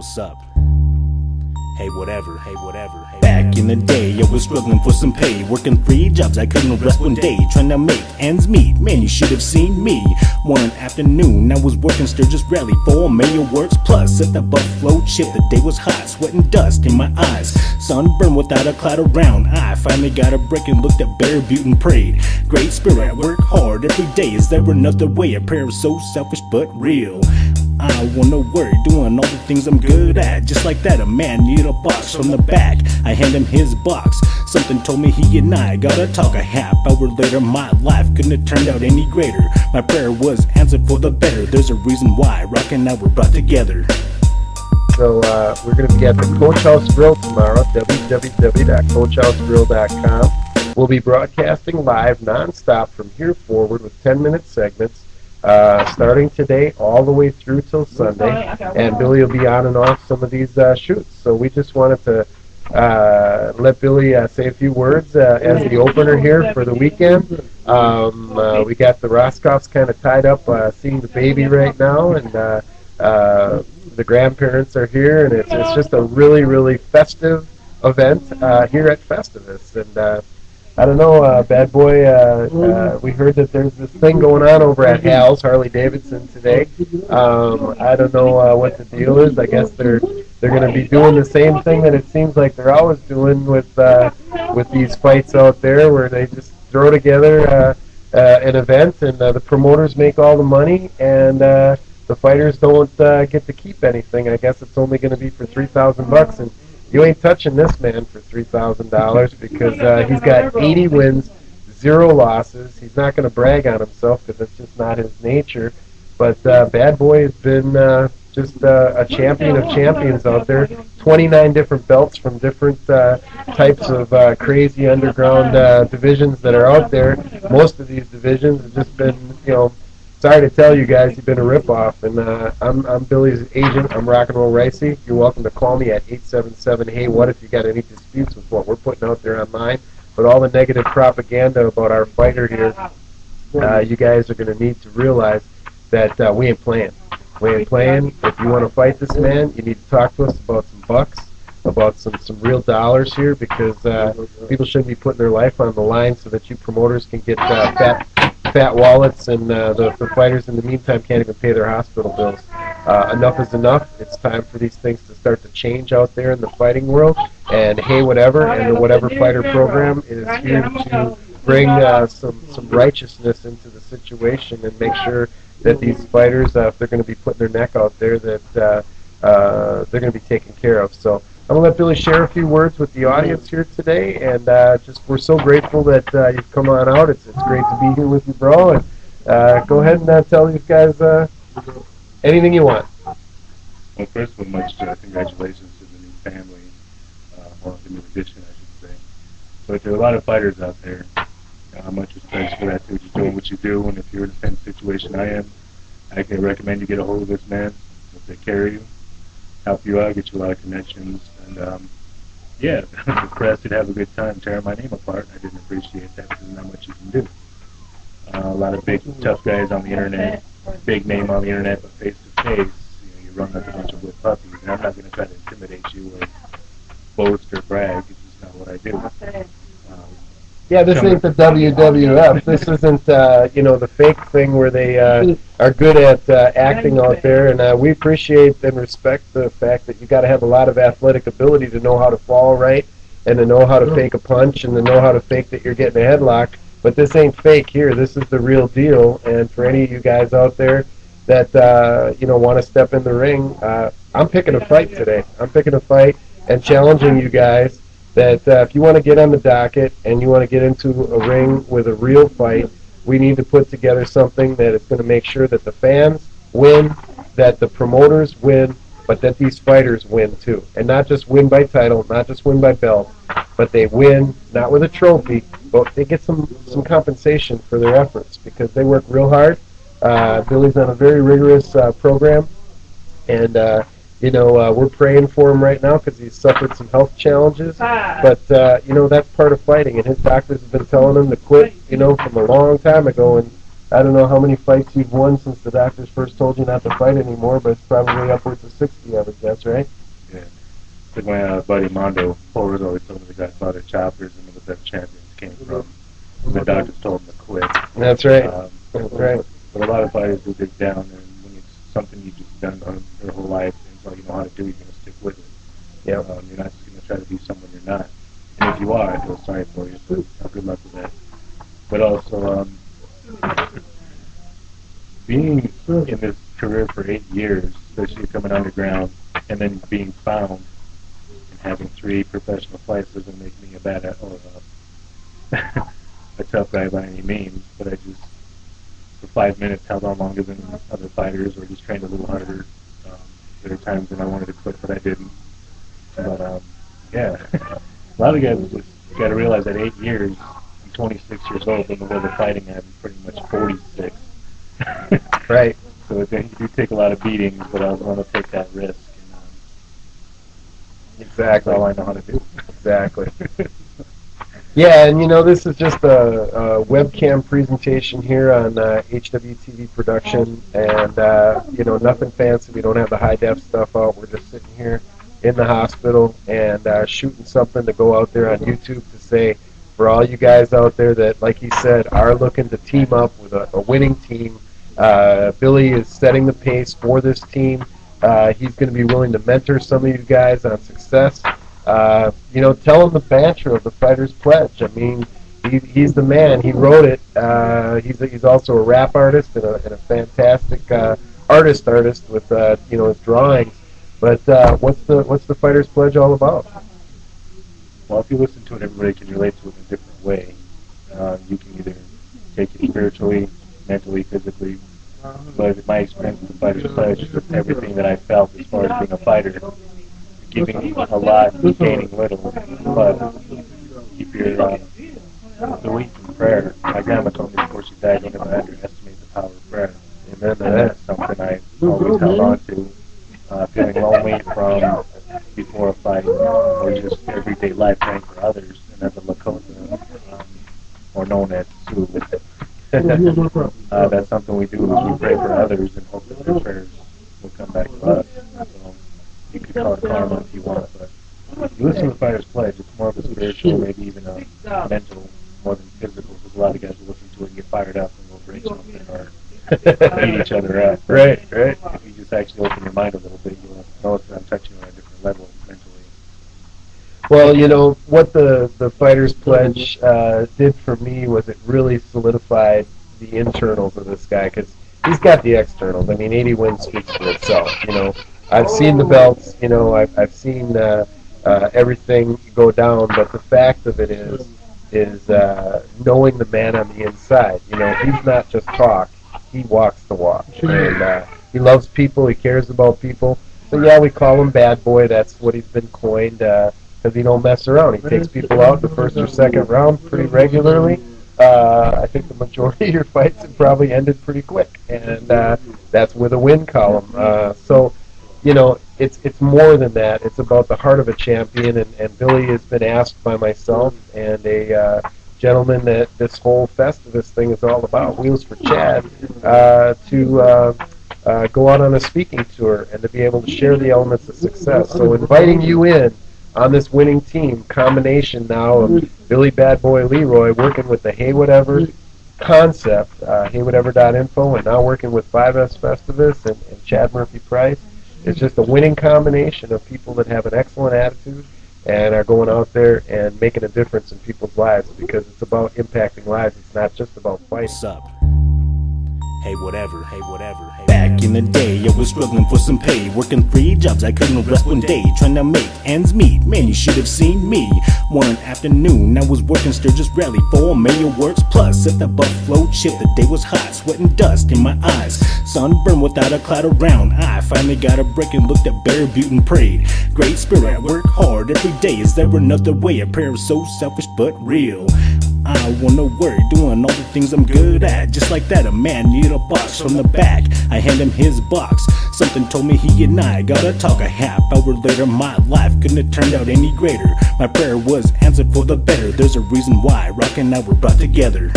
What's up? Hey, whatever. Back in the day, I was struggling for some pay, working 3 jobs, I couldn't rest one day, trying to make ends meet. Man, you should have seen me. One afternoon, I was working Sturgis Rally for Mayor Works Plus at the Buffalo Chip. The day was hot, sweat and dust in my eyes, sunburned without a cloud around. I finally got a break and looked at Bear Butte and prayed. Great spirit, work hard every day. Is there another way? A prayer is so selfish but real. I wanna work, doing all the things I'm good at. Just like that, a man needed a box from the back. I hand him his box. Something told me he and I gotta talk. A half hour later, my life couldn't have turned out any greater. My prayer was answered for the better. There's a reason why Rock and I were brought together. So we're going to be at the Coach House Grill tomorrow, www.coachhousegrill.com. We'll be broadcasting live non-stop from here forward with 10-minute segments. Starting today all the way through till Sunday, and Billy will be on and off some of these shoots. So we just wanted to let Billy say a few words as the opener here for the weekend. We got the Roscoffs kind of tied up seeing the baby right now, and the grandparents are here, and it's just a really, really festive event here at Festivus. And I don't know, Bad Boy, we heard that there's this thing going on over at Hal's, Harley Davidson, today. I don't know what the deal is. I guess they're going to be doing the same thing that it seems like they're always doing with these fights out there, where they just throw together an event, and the promoters make all the money, and the fighters don't get to keep anything. I guess it's only going to be for $3,000, and you ain't touching this man for $3,000 because he's got 80 wins, 0 losses. He's not going to brag on himself because it's just not his nature. But Bad Boy has been just a champion of champions out there. 29 different belts from different types of crazy underground divisions that are out there. Most of these divisions have just been, sorry to tell you guys, you've been a ripoff. And I'm Billy's agent. I'm Rock and Roll Ricey. You're welcome to call me at 877-HEY-WHAT if you got any disputes with what we're putting out there online. But all the negative propaganda about our fighter here, you guys are going to need to realize that we ain't playing. We ain't playing. If you want to fight this man, you need to talk to us about some bucks, about some real dollars here, because people shouldn't be putting their life on the line so that you promoters can get fat wallets, and the fighters in the meantime can't even pay their hospital bills. Enough is enough. It's time for these things to start to change out there in the fighting world. And Hey Whatever and the Whatever Fighter program is here to bring some righteousness into the situation and make sure that these fighters, if they're going to be putting their neck out there, that they're going to be taken care of. So I'm going to let Billy share a few words with the audience here today, and we're so grateful that you've come on out. It's great to be here with you, bro. And go ahead and tell these guys anything you want. Well, first of all, much congratulations to the new family, or the new addition, I should say. But there are a lot of fighters out there. Much respect for that, too. You're doing what you do, and if you're in the same situation I am, I can recommend you get a hold of this man. He'll take care of you, help you out, get you a lot of connections, and yeah, I'm impressed to have a good time tearing my name apart. I didn't appreciate that because there's not much you can do. A lot of big, tough guys on the internet, big name on the internet, but face to face, you run like a bunch of wood puppies, and I'm not going to try to intimidate you or boast or brag. It's just not what I do. Yeah, this ain't the WWF. This isn't, the fake thing where they are good at acting out there. And we appreciate and respect the fact that you got to have a lot of athletic ability to know how to fall right, and to know how to fake a punch, and to know how to fake that you're getting a headlock. But this ain't fake here. This is the real deal. And for any of you guys out there that want to step in the ring, I'm picking a fight today. I'm picking a fight and challenging you guys that if you want to get on the docket and you want to get into a ring with a real fight, we need to put together something that is going to make sure that the fans win, that the promoters win, but that these fighters win too. And not just win by title, not just win by belt, but they win not with a trophy, but they get some compensation for their efforts, because they work real hard. Billy's on a very rigorous program, and we're praying for him right now because he's suffered some health challenges. But, that's part of fighting. And his doctors have been telling him to quit, from a long time ago. And I don't know how many fights you've won since the doctors first told you not to fight anymore, but it's probably upwards of 60, I would guess, right? Yeah. Like my buddy Mondo Forrest always told me the guy fought at Choppers and the best champions came from. The doctors told him to quit. That's right. That's right. But a lot of fighters do dig down, and when it's something you've just done your whole life, and it's all you know how to do, you're going to stick with it. Yeah. You're not just going to try to be someone you're not. And if you are, I feel sorry for you, so good luck with that. But also, being in this career for 8 years, especially coming underground, and then being found and having 3 professional fights doesn't make me a bad or a tough guy by any means, but I just, for 5 minutes, held on longer than other fighters, or just trained a little harder. There are times when I wanted to quit, but I didn't. But, yeah, a lot of guys just got to realize that 8 years, I'm 26 years old, but in the world of fighting, I'm pretty much 46. Right. So you do take a lot of beatings, but I was willing to take that risk. And, exactly. That's all I know how to do. Exactly. Yeah, and this is just a webcam presentation here on HWETV production, and nothing fancy. We don't have the high def stuff out. We're just sitting here in the hospital and shooting something to go out there on YouTube to say, for all you guys out there that, like he said, are looking to team up with a winning team, Billy is setting the pace for this team. He's going to be willing to mentor some of you guys on success. Tell him the banter of the Fighter's Pledge. I mean, he's the man. He wrote it. He's also a rap artist and a fantastic artist with his drawings. But what's the Fighter's Pledge all about? Well, if you listen to it, everybody can relate to it in a different way. You can either take it spiritually, mentally, physically. But in my experience with the Fighter's Pledge, it's everything that I felt as far as being a fighter. Giving a lot, gaining little, but keep your belief in prayer. My grandma told me before she died, don't ever underestimate the power of prayer. And that's something I always held on to. Feeling lonely from before a fight, or just everyday life praying for others, and as a Lakota, or known as Sioux. That's something we do, is we pray for others and hope that their prayers will come back to us. So, you could call it karma if you want, but if you listen to the Fighter's Pledge, it's more of a spiritual, maybe even a mental, more than physical, because a lot of guys will listen to it and get fired up and will break something or beat each other up. Right. If you just actually open your mind a little bit, you'll notice that I'm touching on a different level mentally. Well, what the Fighter's Pledge did for me was it really solidified the internals of this guy, because he's got the externals. I mean, 80 wins speaks for itself, I've seen the belts, I've seen everything go down, but the fact of it is knowing the man on the inside. He's not just talk, he walks the walk. And he loves people, he cares about people. So yeah, we call him Bad Boy, that's what he's been coined, because he don't mess around. He takes people out in the first or second round pretty regularly. I think the majority of your fights have probably ended pretty quick, and that's with a win column. So it's more than that. It's about the heart of a champion, and Billy has been asked by myself and a gentleman that this whole Festivus thing is all about, Wheels for Chad, to go out on a speaking tour and to be able to share the elements of success. So inviting you in on this winning team, combination now of Billy Bad Boy LeRoy working with the Hey Whatever concept, heywhatever.info, and now working with 5S Festivus and Chad Murphy Price. It's just a winning combination of people that have an excellent attitude and are going out there and making a difference in people's lives, because it's about impacting lives. It's not just about fighting. What's up? Hey, whatever. Back in the day, I was struggling for some pay, working 3 jobs, I couldn't rest one day, trying to make ends meet. Man, you should have seen me. One afternoon, I was working Sturgis Rally for Mayor Works Plus. At the Buffalo chip, the day was hot, sweat and dust in my eyes, sunburn without a cloud around. I finally got a break and looked at Bear Butte and prayed. Great spirit, I work hard every day. Is there another way? A prayer is so selfish but real. I wanna work, doing all the things I'm good at. Just like that, a man needed a box from the back. I hand him his box. Something told me he and I gotta talk. A half hour later, my life couldn't have turned out any greater. My prayer was answered for the better. There's a reason why Rock and I were brought together.